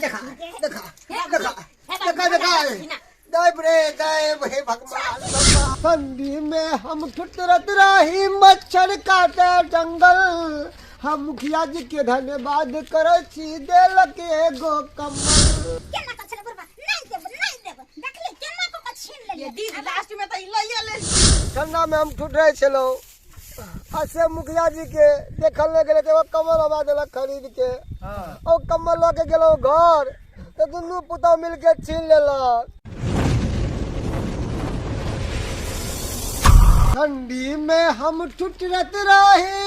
देखा देखा देखा देखा देखा देव रे देव हे भगवान। ठंडी में हम ठुठरत रही मच्छर काटे जंगल, हम मुखिया जी के धन्यवाद करे छी देलक एगो कम्बल। केना का छले बुरबा नहीं देब देखले केना को छीन ले दीदी लास्ट में त लइया ले। ठंडा में हम ठुठ रहे छलो ऐसे मुखिया जी के देखल ले गेले तो कम्बल हवा देलक खरीद के। ओ कम्बल लेके गेलो घर तो दुनू पुता मिल के छीन लेलक। ठंडी में हम ठुठरत रही,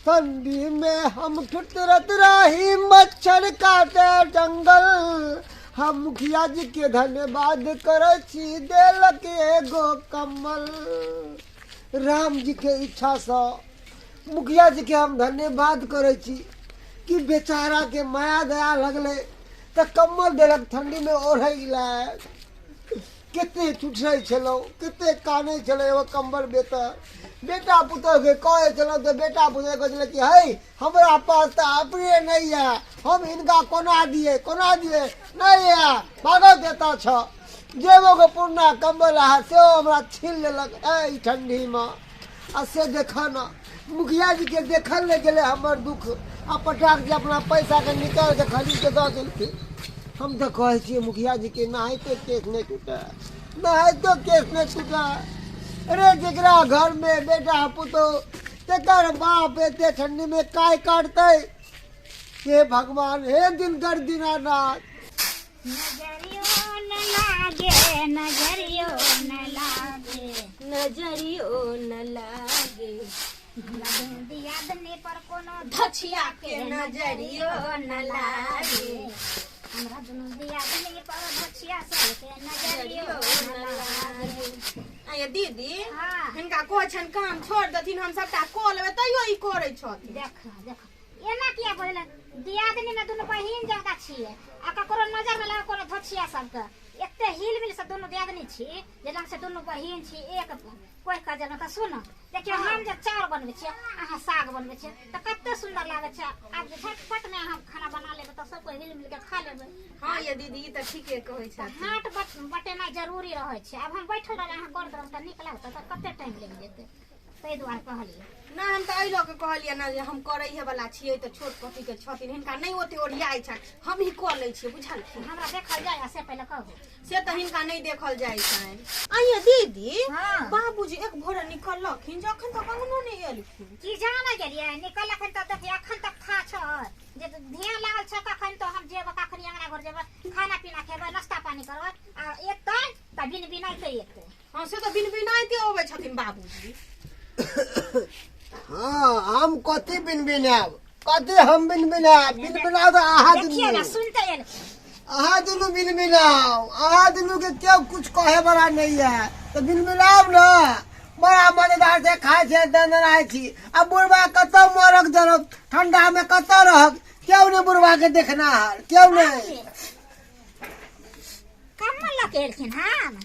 ठंडी में हम ठुठरत रही मच्छर काटे जंगल, हम मुखिया जी के धन्यवाद करे छी देलक एगो कम्बल। राम जी के इच्छा से मुखिया जी के हम धन्यवाद करे छी कि बेचारा के माया दया लगले तो कम्बल देलक ठंडी में ओढ़े लायक। कितने ठुठरे छलो कितने काने छलो एगो कम्बल बेटा पुतोह के कहे छलो तो बेटा पुतोह कहले कि हे हमरा पास तो अपने नहीं है, हम इनका कोना दिए नहीं है भागो देता छ। जेबो के पुरना कम्बल है से हमरा छीन लेलक ए ठंडी में। आ से देखा ना मुखिया जी के देखल ले गेले हमर दुख आ पटाक जे अपना पैसा के निकाल के खरीद के दऽ देलखिन। हम तो कहे छी मुखिया जी के नहीं तो केस नहीं टूटा, नहीं तो केस नहीं टूटा। अरे जरा घर में बेटा पुतो तेकर बाप एते ठंडी में काय काटते। हे भगवान हे दिनकर दीनानाथ। नजरियो न लागे नजरियो न लागे नजरियो न लागे दिया दने पर कोनो धछिया के नजरियो न लागे हमरा दुनु दिया दने पर धछिया से के नजरियो न लागे। आये दीदी हाँ। हिनका को छन काम छोड़ देथिन हम सबटा को लेबे तइयो ई करे छथि। देख एना किया बोले दियादनी में दुनु बहिन जका छिए आ ककरो नजर में लगा कोनो धछिया सबके एते हिल मिल से दुनु दियादनी छी जे लंग से दुनु बहिन छी एक कोई काज न त सुन देखियो हम जे चाउर बनबै छी अहाँ साग बनबै छी त कते सुंदर लागे छै। आब जे झटपट में हम खाना बना लेबै त सब कोई हिल मिल के खा लेबै। हां ये दीदी ई त ठीके कहै छै। हाथ बटेना जरूरी रहै छै। अब हम बैठल रह अहाँ कर दरम त निकला त कते टाइम लागि जेतै तै दुआरे कहलिए ना हम त अइलो के कहलिए ना जे हम करैहे वाला छियै त छोट पति के छथिन हिनका नहीं ओते ओरियाइ छै हम ही क लै छियै बुझलखिन। हमरा देखल जाय से पहले कहू से त हिनका नहीं देखल जाय छै। आइए दीदी हाँ। बाबूजी एक भोरे निकललखिन जखन तक अंगनो नहीं एलखिन की जाने गेलिए निकल अखन त देखिए अखन तक था छ जे ध्यान लागल छ तखन तो हम जेब कखनी अंगना घर जेब खाना पीना खेबै नाश्ता पानी करबै आ एतै त बिन बिनाइते एतै। हां से त बिन बिनाइते अबै छथिन बाबूजी। हाँ हम कथी बिन बिनाब कथी हम बिन बिनाब तो आहा देखिए ना दुनू सुनते एल आहा दुनू बिन बिनाब आहा दुनू के क्यों कुछ कहे वाला नहीं है तो बिन बिनाब ना। बड़ा मजेदार से खाए छे दंदनाय छी। अब बुढ़वा कत मरक जरब ठंडा में कत रहक क्यों ने बुढ़वा के देखना है क्यों नहीं। कम्मल लके एलखिन हम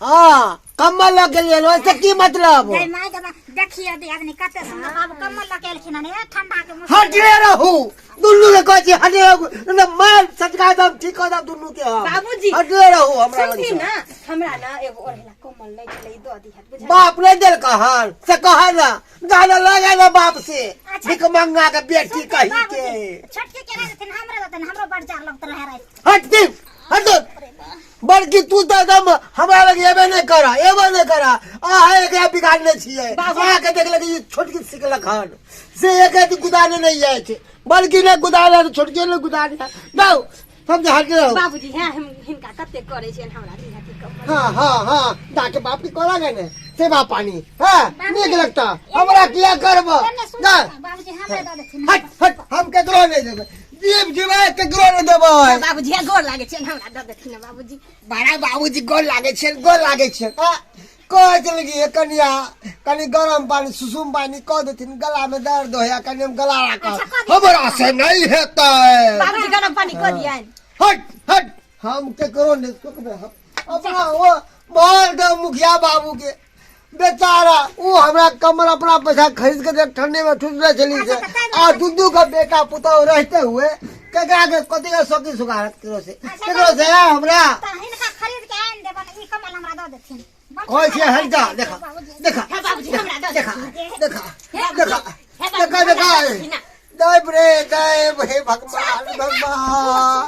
हाँ कम्बल लग गेलिए वैसे की मतलब गई माय के देखिए दियादनी कते सुंदर बाबू कम्मल लके एलखिन ने ठंडा के मुंह हटे रहू दुनू के कहै छी हटे रहू न मार सटका दम ठीक कर दम दुनू के हम बाबूजी हटे रहू हमरा लग सुनथिन ना हमरा ना एगो ओढ़ेला कोमल नहीं चले द दिहत बुझा। बाप नहीं देल कहन से कहा ना गाना लगा ना बाप से भिख मंगा के बेटी कही के छटके केना देथिन हमरा देथिन हमरो बड़ जार लगत रहे रहे हट दे हट बड़की तू तो दम हमरा लग एबे नहीं करा आ है के बिगाड़ने छिए आ के देख लगी छोटकी सिकलक हन से एक गुदाने नहीं जाए छे बड़की ने गुदाने तो छोटकी ने गुदाने जाओ सब हट जाओ। बाबूजी हैं हम हिनका कते करे छन हमरा दिहत कम्मल। हाँ डाके बाप की कोला गने सेवा पानी हां नीक लगता हमरा किया करब ना बाबूजी हमरा द देथिन हट हम केकरो नहीं देबे जीव जीवा केकरो नहीं देबे। बाबूजी गोर लागे छन हमरा द देथिन बाबूजी। बड़ा बाबूजी गोर लागे छे कह चल गई कनिया कनी गरम पानी सुसुम पानी कह देथिन गला में दर्द होया कनी हम गला रख हमरा से नहीं हेता बाबूजी गरम पानी कर दियन। हट हम केकरो नहीं सकबे अपना वो मार दो मुखिया बाबू के बेचारा वो हमरा कमल अपना पैसा खरीद के देख ठंडे में ठुसरे चली से और दुदू का बेटा पुतौ रहते हुए केकरा के कथी का सकी सुगारत करो से हमरा हिनका खरीद के आन देबन ई कमल हमरा दऽ देथिन कोई से हट जा देखा देखा हे बाबूजी हमरा दऽ देखा देथिन। देखा हे देखा बाबूजी, देखा देखा देथिन ना। देव रे देव हे भगवान भगवान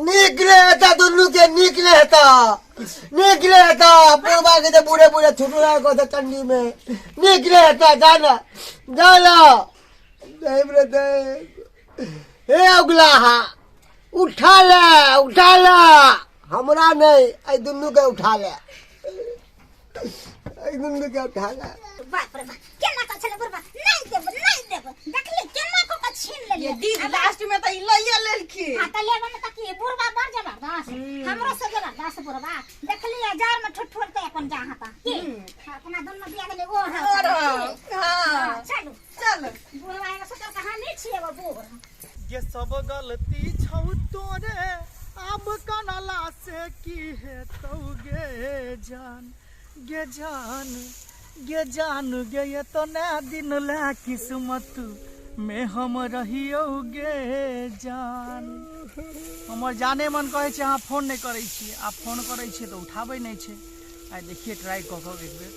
निकले था दुनू के निकले था पूर्वा के तो बूढ़े बूढ़े छुटुरा को था ठंडी में निकले था जाना जाना देव रे देव हे उगला उठा ले हमरा नहीं आई दुनू के उठा ले आई दुनू के उठा ले बाप रे बाप केना का छले बुरबा नहीं देब देखली केना को का छीन ये लेली दीदी लास्ट में तो लइया लेलखी हां त लेबन त की बुरबा बर जबरदस्त हमरो से जबरदस्त बुरबा देखली हजार में ठुठुरते अपन जहां ता की अपना दोनों दिया गेले ओ हां चलो चलो बुरबा के सोचल कहानी छिए वो बुर ये सब गलती छौ तोरे अब कनला से की है तो गे जान ये तो नया दिन ला किस्मत में हम रहियो गे जान। हमर जाने मन कहे छे अहाँ फोन नहीं करे छी आप फोन करे छी तो उठाबै नहीं छे आइ देखिए ट्राई क के एक बेर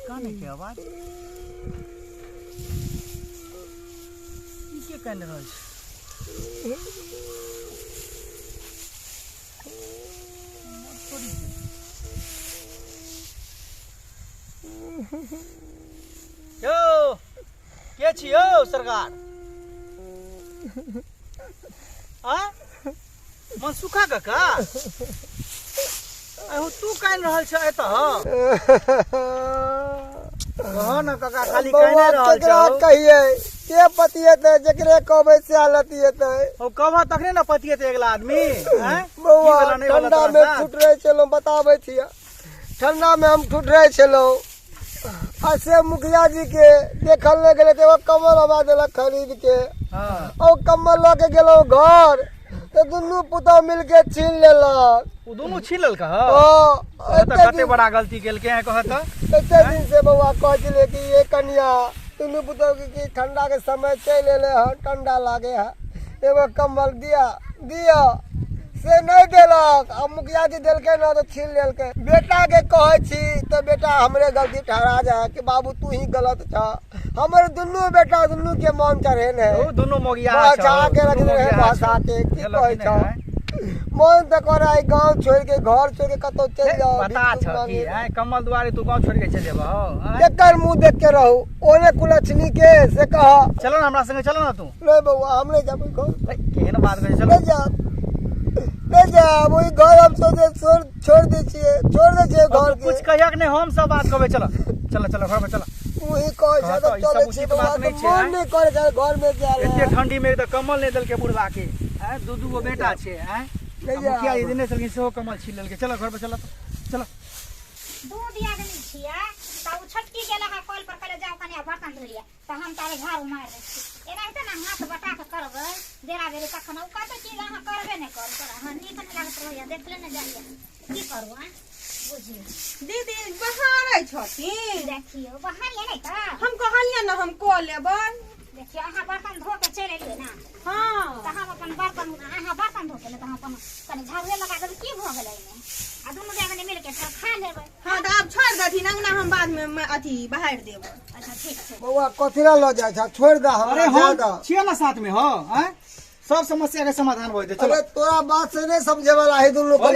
काने के आवाज के कहने रहल छै यो के छियो सरकार मनसुखा काका अहू तू कान रहल छ एत कहो न काका खाली कहने रहल छ कहिए के पतियत जकरे कहबै से हालतियत ओ कहबा तखने न पतियत अगला आदमी हैं बौआ ठंडा में छूट रहे छलो बताबै छियै ठंडा में हम छूट रहे छलो ऐसे मुखिया जी के देखल ले गेले तो कमल हवा देलक खरीद के और कमल ल के गेलो घर तो दुनू पुतौ मिल के छीन लेलक उ दोनों छीन लेलक ह त कते बड़ा गलती केलके है कहत एते दिन से बौआ कह दिले कि ये कन्या दुनू पुतौ की ठंडा के समय चल एले ह ठंडा लागे है एगो कम्बल दिया से नहीं देलक अब मुखिया जी देलके ना तो छीन लेलके बेटा के कहे छी तो बेटा हमरे गलती ठहरा जाए कि बाबू तू ही गलत था हमर दुनू बेटा दुनू के मन चढ़े ने ओ दोनों मोगिया भाषा के रख दे भाषा के की कहे छ मन त करे गांव छोड़ के घर छोड़ के कतो चल जाओ पता छ कि है कमल दुआरे तू गांव छोड़ के चल जेबा हो एकर मुंह देख के रहू ओने कुलछनी के से कह चलो ना हमरा संगे चलो ना तू ले बउआ हम नहीं जाबे घर केहन बात करे चलो ले जा वही घर हम सोचे छोड़ दे छिए घर के कुछ कहिया के नहीं हम सब बात कहबे चलो घर में चलो वही कह छ तो चले छी बात नहीं करे घर में जा एते ठंडी में तो कमल नहीं दल के बुढ़वा के हैं दू गो बेटा छे हैं मुखिया जी दिने चल के सेहो कमल छीन लेल के चलो घर पे चलो दूध या नहीं छिए त उ छटकी गेला है कॉल पर करे जाओ कने बर्तन धोलिया त हम तारे घर मार दे एना त ना हाथ बटा के करबै देरा बेरी तखन उ कते चीज अहाँ करबे नहीं कर तोरा हां नीक नहीं लागत रहैया देखले न जाइए की करू हां बुझियो दीदी बहारै छथिन देखियो बहारिए नहीं त हम कहलिए न हम कह लेबै देखियो अहाँ बर्तन धो के चले एलिए ना हां त हम अपन बर्तन अहाँ बर्तन धो के ले त हम अपन कने झाड़ू लगा देब की भ गेलै ने आ दुनु जने मिल के खा लेबै हां त आप छोड़ दथिन अंगना हम बाद में अथी बहार देब अच्छा ठीक छै बउआ कथिला ल जाय छ छोड़ दे अरे हमरा हम छिए ना साथ में हो हैं सब समस्या के समाधान होय दे चलो अरे तोरा बात से नहीं समझे वाला है दुनू को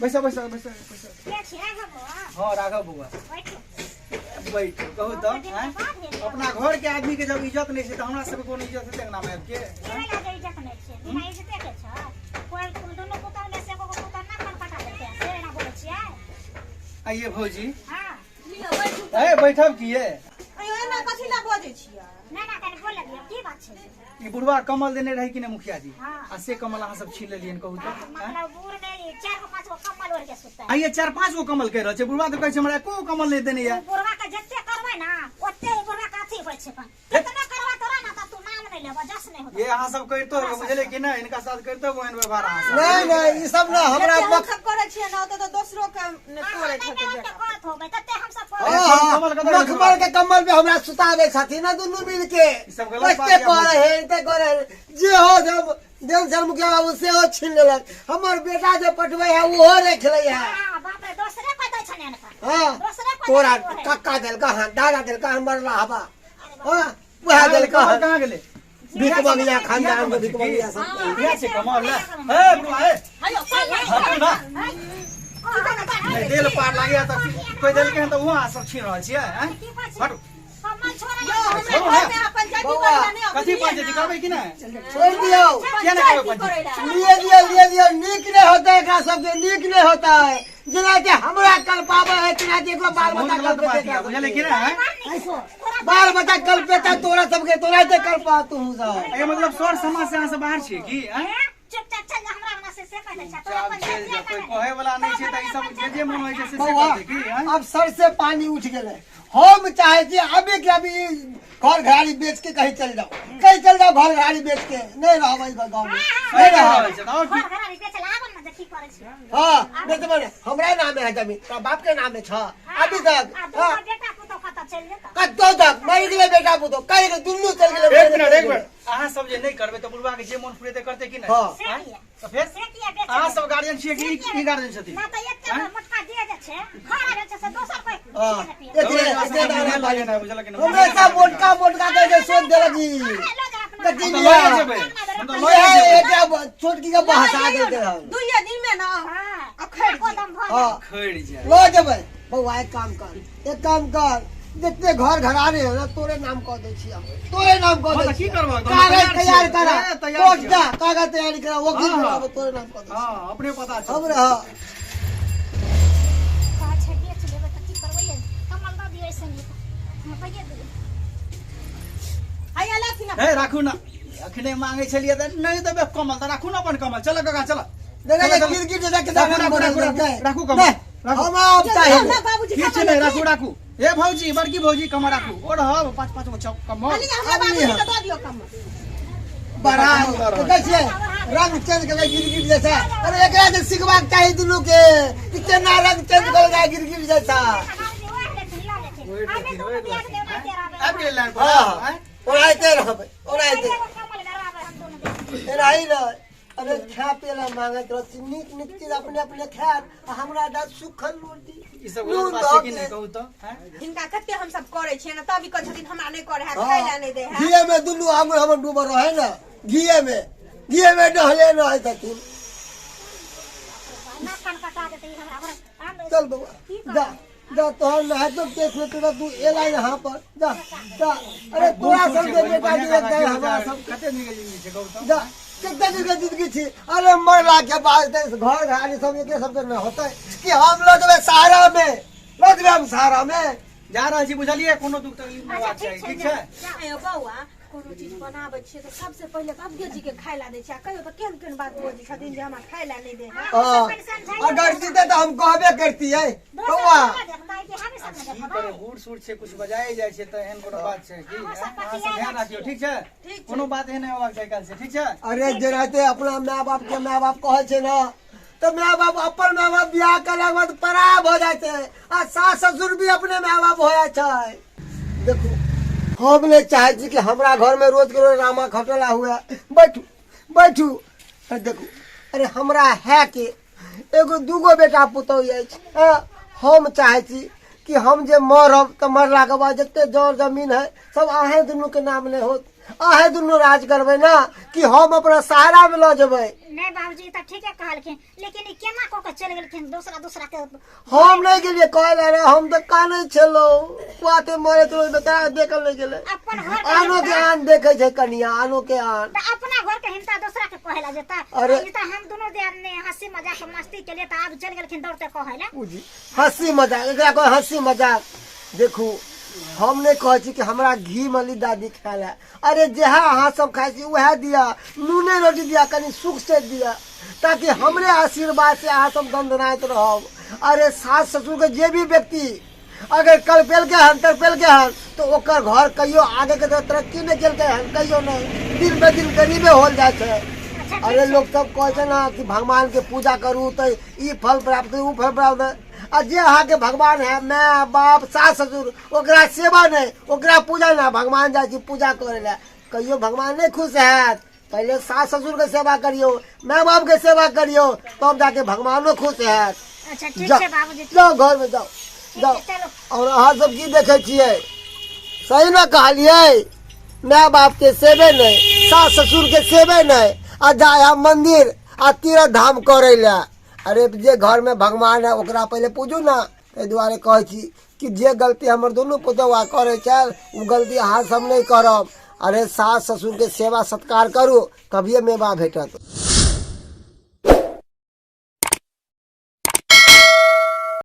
बैसा के छिया गबो हां राघव बुआ बैठ कहू तो हैं अपना घर के आदमी के जब इज्जत नहीं छै त हमरा सब कोनो इज्जत है अंगना में के केना लागे इज्जत नहीं छै बिना इज्जत के छ कोई दोनों पुतौ ने से को पुतौ ना खटखटा देते से ना बोले छियै आइए भौजी हां ए बैठब की ये अयो एना कथिला बजै छियै ना कने बोल दियो की बात छै ई बुढ़वा कमल देने रही कि ने मुखिया जी हाँ। आ से कमल अहाँ सब छीन लेलियन कहू तो मतलब बूढ़ ने 4-5 गो कम्बल ओढ़ के सुतै आइए 4-5 गो कमल कह रहल छै बुढ़वा तो कहै छै हमरा एको कमल नहीं देने या बुढ़वा के जत्ते करबै ना ओत्ते बुढ़वा के अथी होय छै कितना करवा तोरा ना त तू नाम नहीं लेबा जस नहीं होता ये अहाँ सब करते हो बुझले कि नहीं, इनका साथ करते हो एहन व्यवहार अहाँ सब। नहीं नहीं ई सब ना हमरा जते हम सब करे छियै ना तो दोसरो के ने करे छथिन नहीं जगह। करत होबे तते हम सब मखमल के कम्बल पे हमरा सुतावे छथिन ना दुनू मिल के सब गलत बात बच्चे है। करे है ते करे है। जे हो जब देवसर मुखिया बाबू से हो छीन लेलक, हमर बेटा जे पटवे है वो रख ले है। हां बाप रे दूसरे को दै छने इनका हां दूसरे को तोरा कक्का देल का हां दादा देल का हमर लाहबा हां वह देल का कहाँ गेले भीख मंगिया खानदान में भीख मंगिया सब बिया से कमाल ले ए बुआ ए हेलो हटू ना नहीं दिल पार लागे त कोई दिल के त वहां सब छीन रहल छियै हैं हटू कमल छोड़े यो हमरा घर में अपन जाति करे नहीं कथी पंचायती करबै कि नहीं छोड़ दियो क्या नहीं करबै पंचायती लिए दियो नीक नहीं होता है एकरा सबके नीक नहीं होता है जेना कि हमरा कल पावे है तेना कि एकरो बाल बच्चा कल गलत बात पे है बुझले कि नहीं बाल बच्चा कल पे तोरा सबके तोरा ते कल पा तू सब ए मतलब सर समाज से अहाँ से बाहर छियै की हैं चुपचाप चल जा हमरा हमरा से कह दे छ चाल चल जा कोई कहे वाला नहीं छै त ई सब जे मन होय छै से बौआ, करते की हैं अब सर से पानी उठ गेले। हम चाहे कि अभी के अभी घर घराड़ी बेच के कहीं चल जाओ घर घराड़ी बेच के नहीं रहबै गाँव में नहीं रहबै। छै और की घर बेच लागल न देखी करे छी हाँ नहीं तो मैंने हमरा नाम है जमीन तो बाप के नाम में छ अभी तक हाँ बेटा पुतो खाता चल जेता कतो तक मर गेले बेटा पुतो कहीं के दुन्नू चल गेले एक मिनट अहाँ सब जे नहीं करबै त बुढ़वा के जे मन फुरेते करते कि नहीं हाँ से किया तो फिर से किया बेच अहाँ सब गार्जियन छियै कि ई गार्जियन छथिन ना त एक मटका दे दे छे घर आबे छे से दोसर कोई हाँ पिए न पिए ये नहीं बुझल कि हमेशा मोटका दे के सोच दे लगी लो जा अपना कति तो लिया लए जेबै हम तो लए ये जेबै एक छोटकी का बहसा देते हम दुइये दिन में ना हां अखड़ कोदम भर हाँ खैड़ जाए लो जबै बउआ एक काम कर जितने घर घराने है ना तोरे नाम कह दे छी हम तोरे नाम कह हाँ, दे तो की करबो? कागज तैयार करा तैयार कोर्ट छियै। जा कागज तैयार करा वो की हाँ, हाँ। करबो तोरे नाम कह दे हां अपने पता छै हम रह का छे बेच लेबे त की करबै ये कमल द दियो ऐसे नहीं हम कहिए दे हाय अला थी ना हे राखू ना अखने मांगे छलिए त नहीं देबे कमल त राखू ना अपन कमल चल काका चल देखा चलो, गिर गिर जैसा के राखू कमल राखू हम आप चाहिए ना बाबूजी ठीक छै नहीं राखू ए भौजी बड़की भौजी कमल राखू और हम पांच गो चौक कमल खाली हमरा बाबूजी के दे दियो कम बड़ा कैसे रंग चेंज कर गिर गिर जैसा अरे एकरा से सिखवा चाहिए दुनू के इतना रंग चेंज कर गिर गिर जैसा अब के लाइन पर हां ओराइते रहबे ओराइते एराई न अरे खा पेला मांगत रहती नीक नीक चीज अपने अपने खा हमरा दा सुखल रोटी ई सब गलत बात छै कि नहीं कहू तो हैं इनका कते हम सब करे छियै ना तभी कह छथिन हमरा नहीं करे है खाइला नहीं दे है घिये में दुनू हमर डूबर रहे ना घिये में डहले न है तकिन चल बउआ जा तोहर नहा तो केस में तेरा तू एला यहाँ पर जा अरे तोरा सब के बेटा के हमरा सब कते निकल छै कहू तो जा कितना दिन का जिंदगी थी अरे मरला के बाद घर घाड़ी सब एक सब न होता है कि हम लोग सहारा में लोग हम सहारा में जा रहल छी बुझलिए कोनो दुख तकलीफ नहीं बात छै ठीक छै आयो बौआ कोनो चीज बनाबै छियै तऽ सबसे पहिले बाबूजी जी के खाइला दै छियै कहियो तऽ केन केन बात बोलै छथिन जे हमरा खाइला नहीं दे है अगर जीते तो हम कहबे करती है बउआ की करे बूढ़ सूढ़ छै कुछ बजाए जाय छै त एहन कोनो बात छै की अहाँ सब ध्यान राखियो ठीक छै कोनो बात एहन नहीं होबाक चाही काल से ठीक छै अरे जे रहते अपना माय बाप के माय बाप कहे छै ना तो माय बाप अपन माय बाप बियाह करला के बाद पराब हो जाते हैं आ सास ससुर भी अपने माय बाप हो जाए छै देखो हम नहीं चाहे छी कि हमरा घर में रोज के रोज रामा खटला हुआ बैठू अरे देखो अरे हमरा है के एगो दूगो बेटा पुतौह अछि हम चाहे छी कि हम जे मरब तो मरला के बाद जते जर जमीन है सब अहें दुनू के नाम ले होत अहें दुनू राज करबै ना कि हम अपना सहारा में ल जेबै नहीं बाबूजी त ठीके कहलखिन लेकिन ई केना क के चल गेलखिन दूसरा के हम नहीं गेलिए कहले रे हम तो कानै छलो बाते मरे तो बता देखल नहीं गेले अपन घर आनो के आन देखे छै कनिया आनो के आन त अपना घर के हिंता दूसरा के कहला जेता अरे ई त हम दोनों देर ने हंसी मजाक मस्ती के लिए त अब चल गेलखिन दौड़ते कहला बुझी हंसी मजाक एकरा कोई हंसी मजाक देखू हम नहीं कहे छी कि हमरा घी मली दादी खाला अरे जहा अहाँ सब खाई छी वह दिया नूने रोटी दिया कनी सुख से दिया ताकि हमरे आशीर्वाद से अहाँ सब दंदनाइत रहब अरे सास ससुर के जे भी व्यक्ति अगर कल पेल के हन तर पेल के हन तो ओकर घर कहियो आगे के तरफ तरक्की नहीं केलकै हन, कहियो नहीं, दिन पे दिन गरीबे होल जाए छे। अच्छा ठीक अरे छै। लोग सब कहे छे ना कि भगवान के पूजा करू तो ई फल प्राप्त ऊ फल प्राप्त। आ जे अहाँ के भगवान है माँ बाप सास ससुर ओकरा सेवा नहीं ओकरा पूजा ना, भगवान जाए छी पूजा करे ला, कहियो भगवान नहीं खुश है। पहले सास ससुर के सेवा करियो, माँ बाप के सेवा करियो, तब जाके भगवानो खुश है। अच्छा ठीक जा- छै बाबूजी, जाओ घर में जाओ जाओ। ठीक छै, चलो। और अहाँ सब की देखे छियै, सही ना कहलियै, माँ बाप के सेवे नहीं, सास ससुर के सेवे नहीं, आ जाए हम मंदिर आ तीर्थ धाम करे ला। अरे जे घर में भगवान है ओकरा पहले पूजू ना। ताहि दुआरे कहै छी कि जे गलती हमर दुनू पुतौआ करे छै उ गलती अहाँ सब नहीं करब। अरे सास ससुर के सेवा सत्कार करू, तभिए मेवा भेटत।